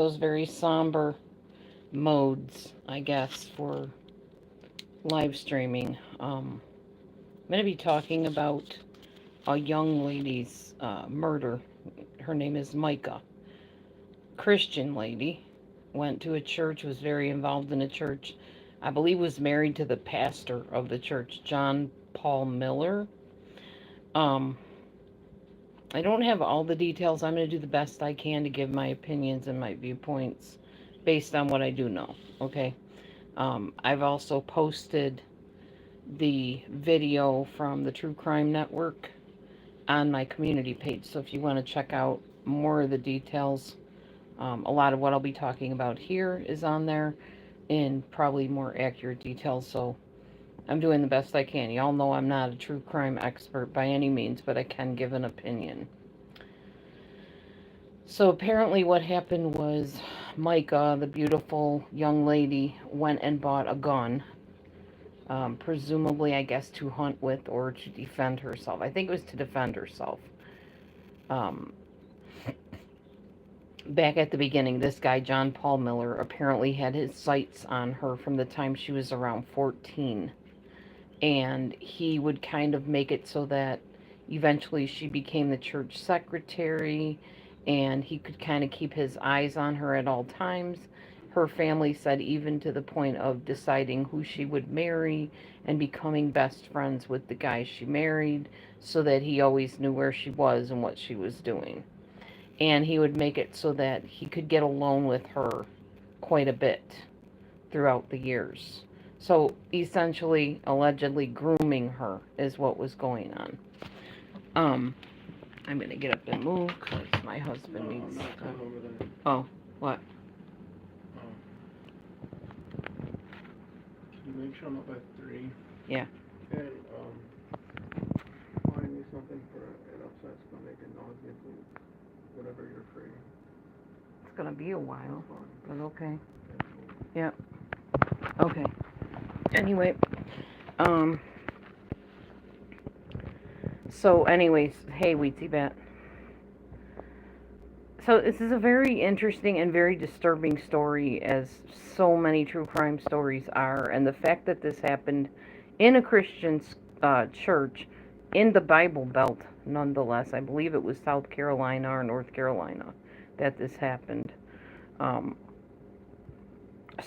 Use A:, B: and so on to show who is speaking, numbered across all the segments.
A: those very somber modes, I guess, for live streaming. I'm going to be talking about a young lady's murder. Her name is Micah. Christian lady. Went to a church, was very involved in a church. I believe was married to the pastor of the church, John Paul Miller. Um, I don't have all the details. I'm going to do the best I can to give my opinions and my viewpoints based on what I do know. Okay. I've also posted the video from the True Crime Network on my community page. So if you want to check out more of the details, a lot of what I'll be talking about here is on there in probably more accurate details. So I'm doing the best I can. Y'all know I'm not a true crime expert by any means, but I can give an opinion. So apparently what happened was Micah, the beautiful young lady, went and bought a gun. Presumably, I guess, to hunt with or to defend herself. I think it was to defend herself. Um, Back at the beginning, this guy, John Paul Miller, apparently had his sights on her from the time she was around 14. And he would kind of make it so that eventually she became the church secretary and he could kind of keep his eyes on her at all times. Her family said even to the point of deciding who she would marry and becoming best friends with the guy she married so that he always knew where she was and what she was doing. And he would make it so that he could get alone with her quite a bit throughout the years. So essentially, allegedly grooming her is what was going on. I'm gonna get up and move because my husband needs. Oh, what?
B: Can you make sure I'm up by 3?
A: Yeah.
B: And find me something for an upset stomach and nausea, please. Whatever you're craving.
A: It's gonna be a while, but okay. Yep. Okay. Anyway, so anyways, hey, Weetsy Bat. So this is a very interesting and very disturbing story, as so many true crime stories are, and the fact that this happened in a Christian church in the Bible Belt, nonetheless. I believe it was South Carolina or North Carolina that this happened.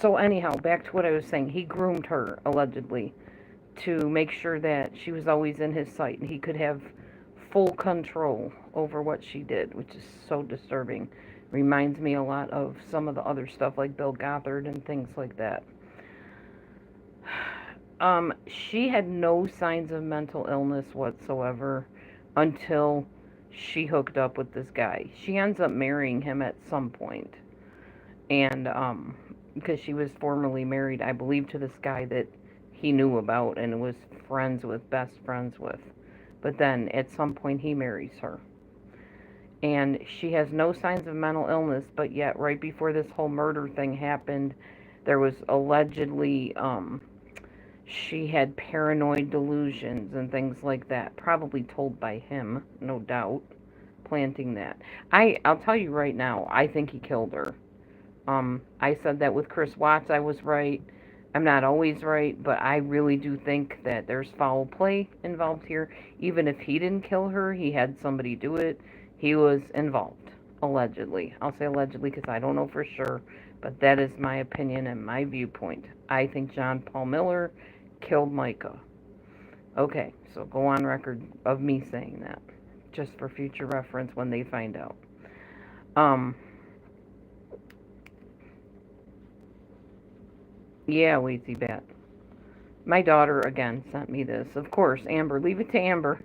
A: So anyhow, back to what I was saying. He groomed her, allegedly, to make sure that she was always in his sight and he could have full control over what she did, which is so disturbing. Reminds me a lot of some of the other stuff like Bill Gothard and things like that. She had no signs of mental illness whatsoever until she hooked up with this guy. She ends up marrying him at some point. And because she was formerly married, I believe, to this guy that he knew about and was best friends with. But then at some point he marries her. And she has no signs of mental illness, but yet right before this whole murder thing happened, there was allegedly, she had paranoid delusions and things like that. Probably told by him, no doubt, planting that. I'll tell you right now, I think he killed her. I said that with Chris Watts, I was right. I'm not always right, but I really do think that there's foul play involved here. Even if he didn't kill her, he had somebody do it. He was involved, allegedly. I'll say allegedly because I don't know for sure, but that is my opinion and my viewpoint. I think John Paul Miller killed Micah. Okay, so go on record of me saying that, just for future reference when they find out. Yeah, Weezy Bat. My daughter, again, sent me this. Of course, Amber. Leave it to Amber.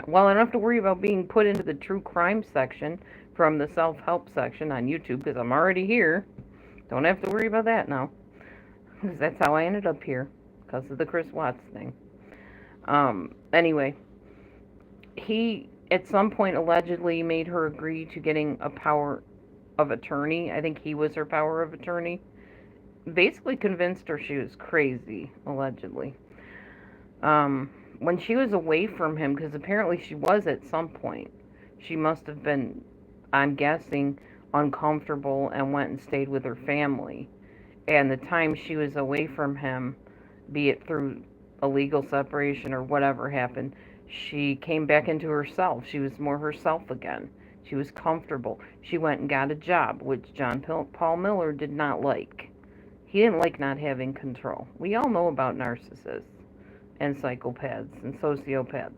A: Well, I don't have to worry about being put into the true crime section from the self-help section on YouTube because I'm already here. Don't have to worry about that now. Because that's how I ended up here. Because of the Chris Watts thing. Anyway. He, at some point, allegedly made her agree to getting a power of attorney. I think he was her power of attorney. Basically convinced her she was crazy, allegedly. When she was away from him, because apparently she was at some point, she must have been, I'm guessing, uncomfortable and went and stayed with her family. And the time she was away from him, be it through a legal separation or whatever happened, she came back into herself. She was more herself again. She was comfortable. She went and got a job, which Paul Miller did not like. He didn't like not having control. We all know about narcissists and psychopaths and sociopaths.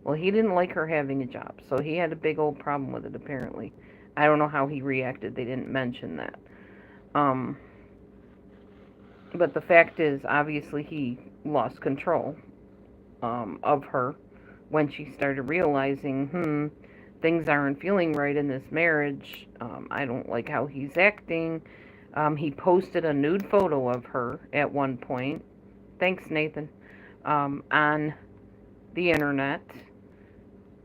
A: Well, he didn't like her having a job, so he had a big old problem with it, apparently. I don't know how he reacted. They didn't mention that. But the fact is, obviously, he lost control of her when she started realizing, things aren't feeling right in this marriage. I don't like how he's acting. He posted a nude photo of her at one point. Thanks, Nathan. On the internet.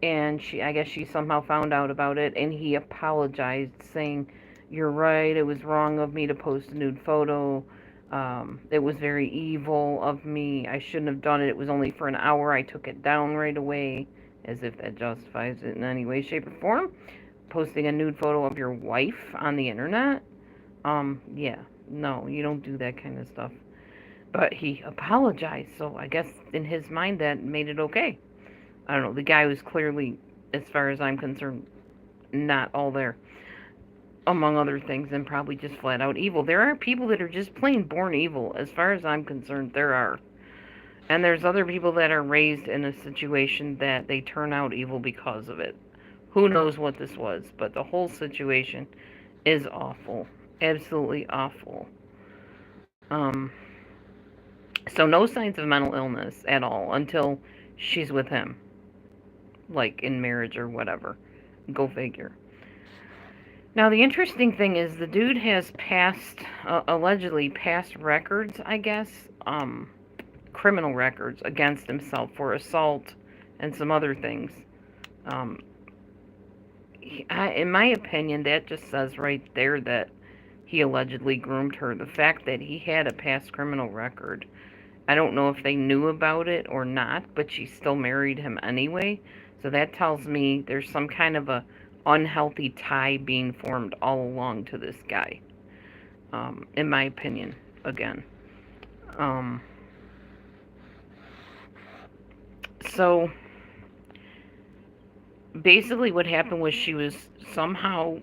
A: And I guess she somehow found out about it, and he apologized, saying, "You're right, it was wrong of me to post a nude photo. It was very evil of me. I shouldn't have done it. It was only for an hour. I took it down right away," as if that justifies it in any way, shape, or form. Posting a nude photo of your wife on the internet? Yeah, no, you don't do that kind of stuff. But he apologized, so I guess in his mind that made it okay. I don't know, the guy was clearly, as far as I'm concerned, not all there, among other things, and probably just flat out evil. There are people that are just plain born evil, as far as I'm concerned, there are. And there's other people that are raised in a situation that they turn out evil because of it. Who knows what this was, but the whole situation is awful. Absolutely awful. So no signs of mental illness at all until she's with him. Like in marriage or whatever. Go figure. Now, the interesting thing is the dude has allegedly passed records, I guess, criminal records against himself for assault and some other things. In my opinion, that just says right there that he allegedly groomed her. The fact that he had a past criminal record, I don't know if they knew about it or not, but she still married him anyway. So that tells me there's some kind of a unhealthy tie being formed all along to this guy, in my opinion, again. So basically what happened was she was somehow,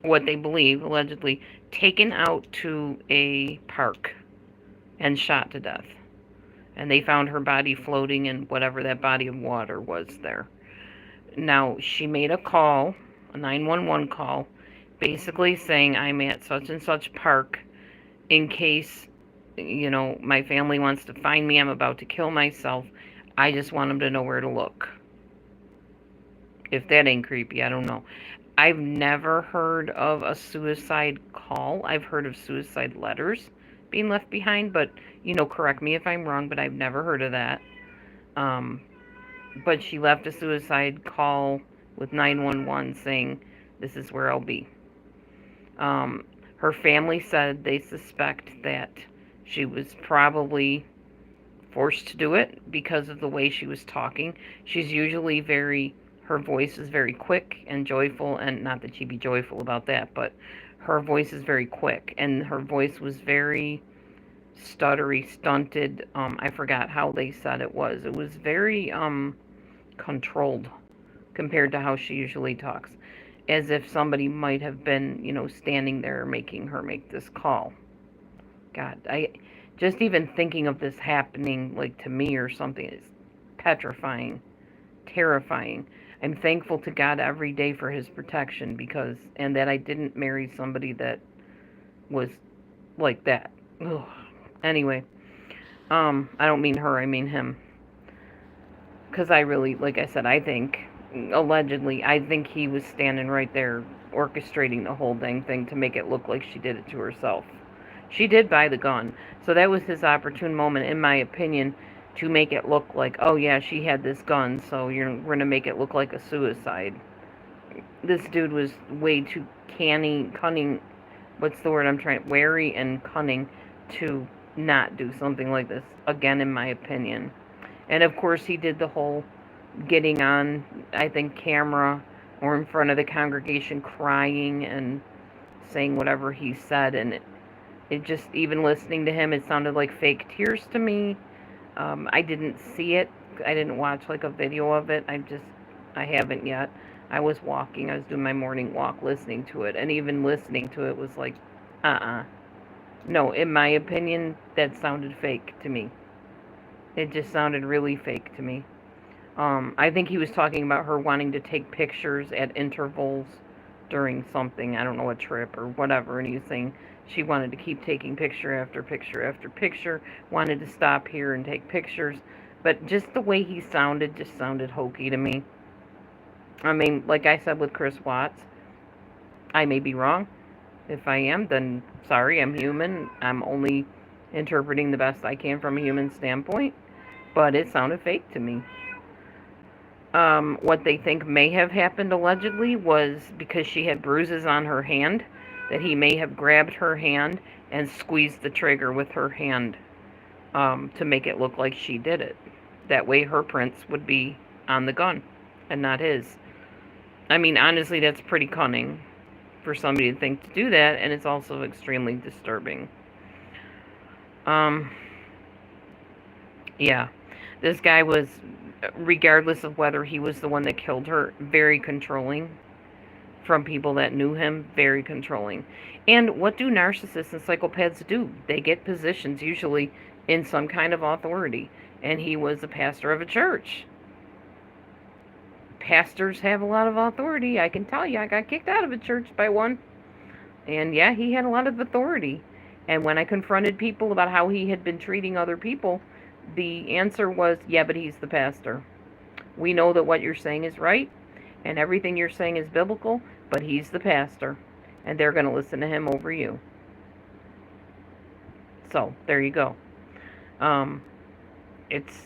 A: what they believe, allegedly, taken out to a park and shot to death. And they found her body floating in whatever that body of water was there. Now, she made a call, a 911 call, basically saying, "I'm at such and such park in case, my family wants to find me. I'm about to kill myself. I just want them to know where to look." If that ain't creepy, I don't know. I've never heard of a suicide call. I've heard of suicide letters being left behind, but, correct me if I'm wrong, but I've never heard of that. But she left a suicide call with 911 saying, "This is where I'll be." Her family said they suspect that she was probably forced to do it because of the way she was talking. She's usually her voice is very quick and joyful, and not that she'd be joyful about that, but her voice is very quick, and her voice was very stuttery, stunted. I forgot how they said it was. It was very controlled compared to how she usually talks, as if somebody might have been, standing there making her make this call. God, I just even thinking of this happening, like, to me or something, is petrifying, terrifying. I'm thankful to God every day for his protection, and that I didn't marry somebody that was like that. Ugh. Anyway, I don't mean her, I mean him. Because I really, like I said, I think he was standing right there orchestrating the whole dang thing to make it look like she did it to herself. She did buy the gun. So that was his opportune moment, in my opinion, to make it look like, oh yeah, she had this gun, so we're going to make it look like a suicide. This dude was way too cunning, what's the word I'm trying, wary and cunning to not do something like this, again, in my opinion. And of course he did the whole getting on, I think, camera or in front of the congregation crying and saying whatever he said. And it just, even listening to him, it sounded like fake tears to me. I didn't see it. I didn't watch like a video of it. I haven't yet. I was walking. I was doing my morning walk listening to it. And even listening to it was like, no, in my opinion, that sounded fake to me. It just sounded really fake to me. I think he was talking about her wanting to take pictures at intervals during something, I don't know, a trip or whatever, and he was saying she wanted to keep taking picture after picture after picture, wanted to stop here and take pictures, but just the way he sounded just sounded hokey to me. I mean, like I said with Chris Watts, I may be wrong. If I am, then sorry, I'm human. I'm only interpreting the best I can from a human standpoint, but it sounded fake to me. What they think may have happened allegedly was because she had bruises on her hand, that he may have grabbed her hand and squeezed the trigger with her hand to make it look like she did it. That way her prints would be on the gun and not his. I mean, honestly, that's pretty cunning for somebody to think to do that, and it's also extremely disturbing. Yeah, this guy was, regardless of whether he was the one that killed her, very controlling. From people that knew him, very controlling. And what do narcissists and psychopaths do? They get positions, usually in some kind of authority. And he was a pastor of a church. Pastors have a lot of authority. I can tell you, I got kicked out of a church by one. And yeah, he had a lot of authority. And when I confronted people about how he had been treating other people, the answer was, yeah, but he's the pastor. We know that what you're saying is right, and everything you're saying is biblical, but he's the pastor, and they're going to listen to him over you. So, there you go. It's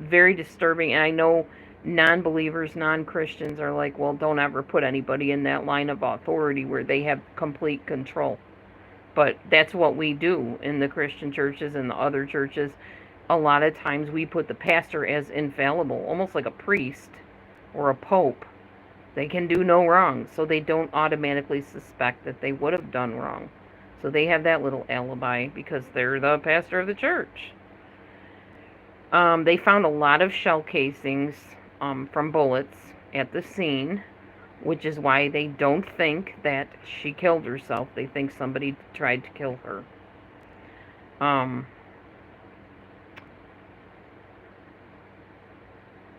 A: very disturbing, and I know non-believers, non-Christians are like, well, don't ever put anybody in that line of authority where they have complete control. But that's what we do in the Christian churches and the other churches. A lot of times we put the pastor as infallible, almost like a priest or a pope. They can do no wrong, so they don't automatically suspect that they would have done wrong. So they have that little alibi because they're the pastor of the church. They found a lot of shell casings from bullets at the scene, which is why they don't think that she killed herself. They think somebody tried to kill her.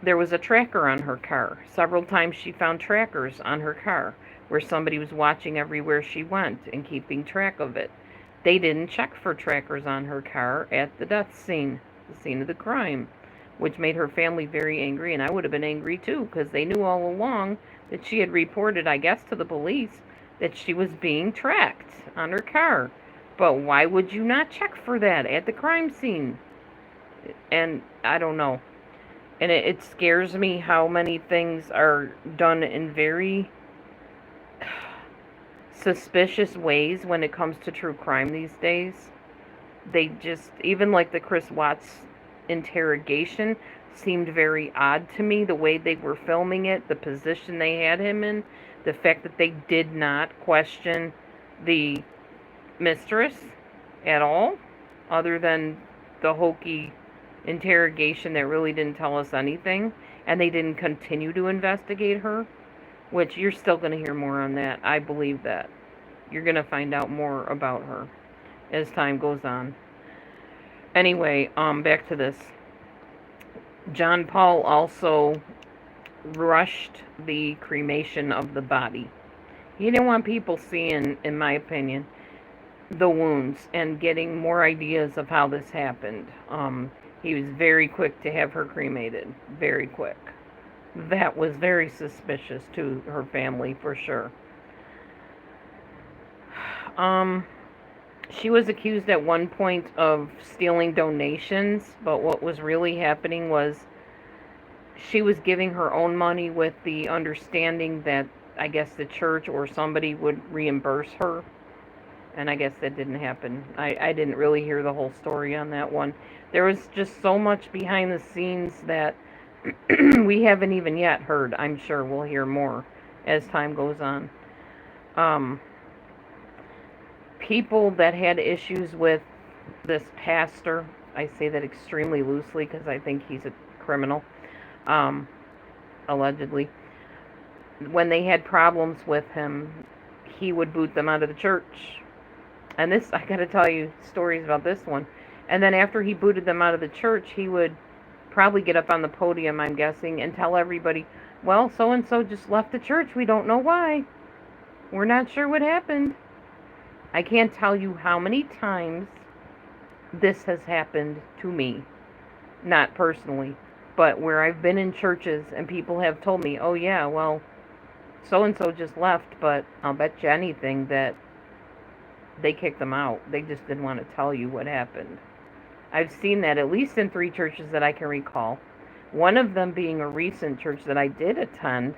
A: There was a tracker on her car. Several times she found trackers on her car where somebody was watching everywhere she went and keeping track of it. They didn't check for trackers on her car at the death scene, the scene of the crime, which made her family very angry, and I would have been angry too, because they knew all along that she had reported, I guess, to the police that she was being tracked on her car. But why would you not check for that at the crime scene? And I don't know. And it scares me how many things are done in very suspicious ways when it comes to true crime these days. They just, even like the Chris Watts interrogation seemed very odd to me, the way they were filming it, the position they had him in, the fact that they did not question the mistress at all, other than the hokey interrogation that really didn't tell us anything, and they didn't continue to investigate her, which you're still going to hear more on that. I believe that. You're going to find out more about her as time goes on. Anyway, back to this. John Paul also rushed the cremation of the body. He didn't want people seeing, in my opinion, the wounds and getting more ideas of how this happened. He was very quick to have her cremated. Very quick. That was very suspicious to her family, for sure. She was accused at one point of stealing donations, but what was really happening was she was giving her own money with the understanding that, I guess, the church or somebody would reimburse her. And I guess that didn't happen. I didn't really hear the whole story on that one. There was just so much behind the scenes that we haven't even yet heard. I'm sure we'll hear more as time goes on. Um, People that had issues with this pastor, I say that extremely loosely because I think he's a criminal, um, allegedly. When they had problems with him, he would boot them out of the church. And this, I gotta tell you stories about this one. And then after he booted them out of the church, he would probably get up on the podium, I'm guessing, and tell everybody, well, so and so just left the church. We don't know why. We're not sure what happened. I can't tell you how many times this has happened to me. Not personally, but where I've been in churches and people have told me, oh, yeah, well, so and so just left, but I'll bet you anything that they kicked them out. They just didn't want to tell you what happened. I've seen that at least in 3 churches that I can recall. One of them being a recent church that I did attend.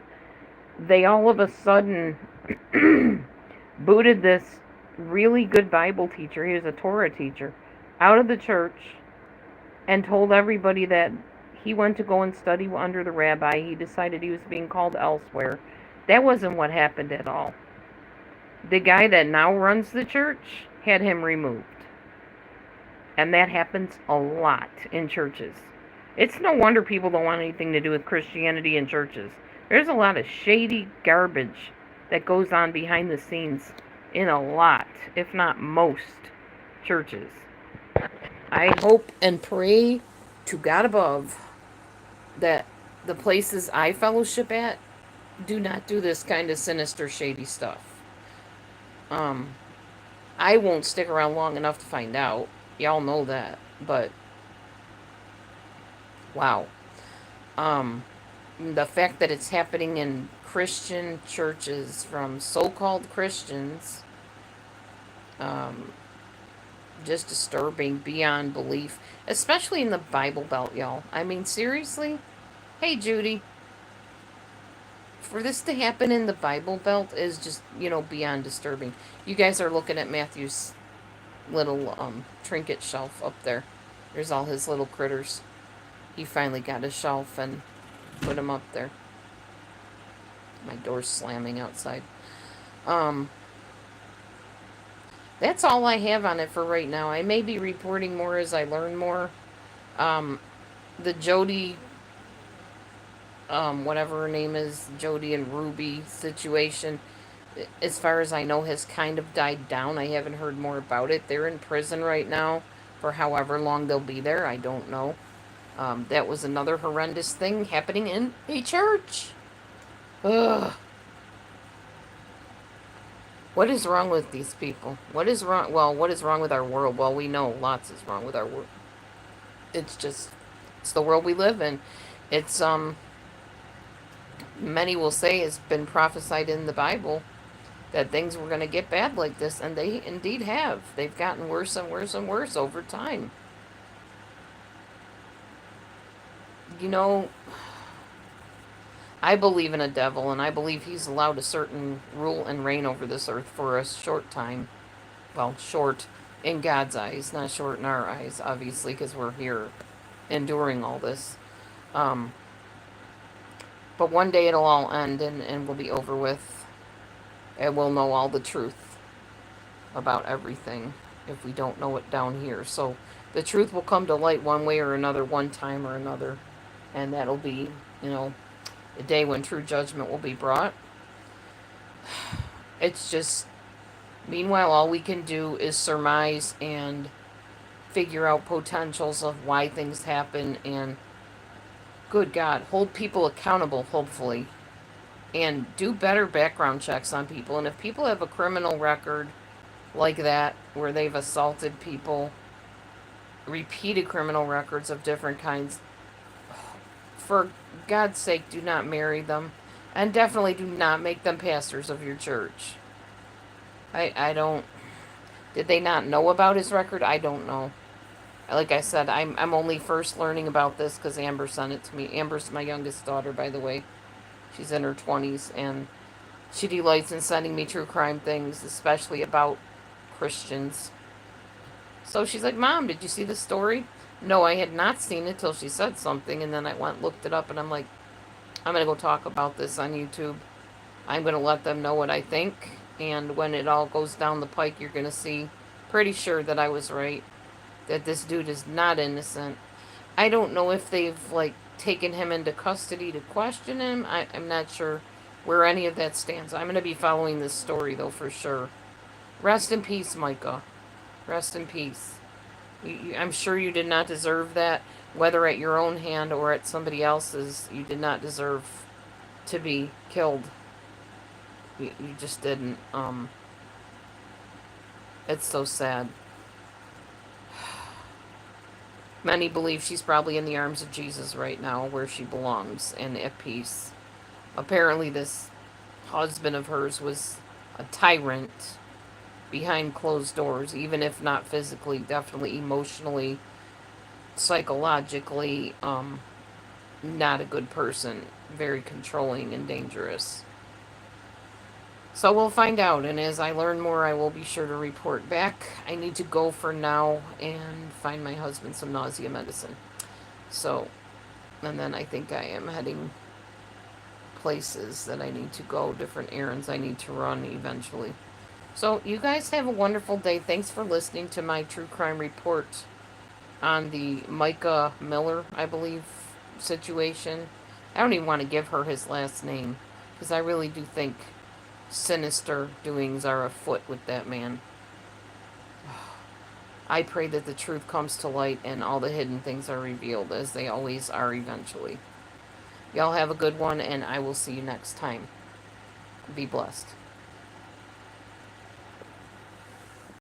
A: They all of a sudden booted this really good Bible teacher, he was a Torah teacher, out of the church and told everybody that he went to go and study under the rabbi. He decided he was being called elsewhere. That wasn't what happened at all. The guy that now runs the church had him removed. And that happens a lot in churches. It's no wonder people don't want anything to do with Christianity in churches. There's a lot of shady garbage that goes on behind the scenes in a lot, if not most, churches. I hope and pray to God above that the places I fellowship at do not do this kind of sinister, shady stuff. I won't stick around long enough to find out. Y'all know that. But, wow. The fact that it's happening in Christian churches from so-called Christians, um, just disturbing beyond belief, especially in the Bible Belt, y'all. I mean, seriously? Hey, Judy, for this to happen in the Bible Belt is just, beyond disturbing. You guys are looking at Matthew's little trinket shelf up there. There's all his little critters. He finally got a shelf and put them up there. My door's slamming outside. Um, that's all I have on it for right now. I may be reporting more as I learn more. Um, the Jody, whatever her name is, Jody and Ruby situation, as far as I know, has kind of died down. I haven't heard more about it. They're in prison right now for however long they'll be there. I don't know. That was another horrendous thing happening in a church. Ugh. What is wrong with these people? What is wrong? Well, what is wrong with our world? Well, we know lots is wrong with our world. It's just, it's the world we live in. It's, many will say it's been prophesied in the Bible that things were going to get bad like this, and they indeed have. They've gotten worse and worse and worse over time. You know, I believe in a devil, and I believe he's allowed a certain rule and reign over this earth for a short time. Well, short in God's eyes, not short in our eyes, obviously, because we're here enduring all this. Um, but one day it'll all end and we'll be over with, and we'll know all the truth about everything if we don't know it down here. So the truth will come to light one way or another, one time or another, and that'll be, the day when true judgment will be brought. It's just, meanwhile, all we can do is surmise and figure out potentials of why things happen and, good God, hold people accountable, hopefully, and do better background checks on people. And if people have a criminal record like that, where they've assaulted people, repeated criminal records of different kinds, for God's sake, do not marry them. And definitely do not make them pastors of your church. I don't. Did they not know about his record? I don't know. Like I said, I'm only first learning about this because Amber sent it to me. Amber's my youngest daughter, by the way. She's in her 20s, and she delights in sending me true crime things, especially about Christians. So she's like, Mom, did you see the story? No, I had not seen it till she said something, and then I went looked it up, and I'm like, I'm going to go talk about this on YouTube. I'm going to let them know what I think. And when it all goes down the pike, you're going to see, pretty sure that I was right, that this dude is not innocent. I don't know if they've, like, taken him into custody to question him. I'm not sure where any of that stands. I'm going to be following this story, though, for sure. Rest in peace, Micah. Rest in peace. I'm sure you did not deserve that, whether at your own hand or at somebody else's. You did not deserve to be killed. You just didn't. It's so sad. Many believe she's probably in the arms of Jesus right now, where she belongs and at peace. Apparently, this husband of hers was a tyrant behind closed doors, even if not physically, definitely emotionally, psychologically, not a good person. Very controlling and dangerous. So we'll find out, and as I learn more, I will be sure to report back. I need to go for now and find my husband some nausea medicine. So, and then I think I am heading places that I need to go, different errands I need to run eventually. So, you guys have a wonderful day. Thanks for listening to my true crime report on the Micah Miller, I believe, situation. I don't even want to give her his last name because I really do think sinister doings are afoot with that man. I pray that the truth comes to light and all the hidden things are revealed, as they always are eventually. Y'all have a good one, and I will see you next time. Be blessed.